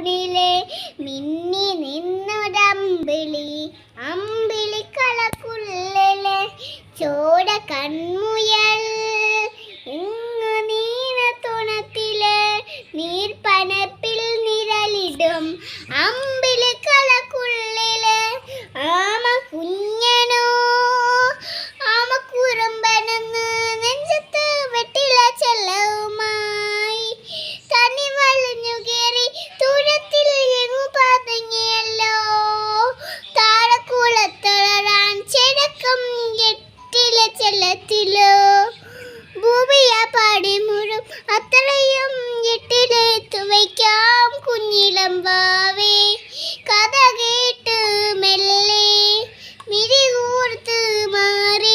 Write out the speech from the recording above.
തൂണിലെ മിന്നി നിന്നൊരമ്പിളി കളക്കുള്ളിലെ ചോട കൺമുയൽ ഇങ്ങു നീന തുണത്തിലെ നീർപ്പനപ്പിൽ നിഴലിടും അമ്പിളി കളക്കുള്ളിലെ ആമ കുഞ്ഞനോ ആമ കുറുമ്പനെന്ന് നെഞ്ചത്ത് വെട്ടില ചെല്ലവുമായി തനി വളഞ്ഞു കയറി തുഴത്തിൽ എങ്ങു പതുങ്ങിയല്ലോ താഴക്കുളത്തളരാൻ ചെടക്കം എട്ടില ചെല്ലത്തിലോ ഭൂമിയ പാടി മുഴും അത്രയും എട്ടിലെത്തു വയ്ക്കാം കുഞ്ഞിളം വാവേ കഥ കേട്ട് മെല്ലെ മിഴികൂർത്ത് മാറി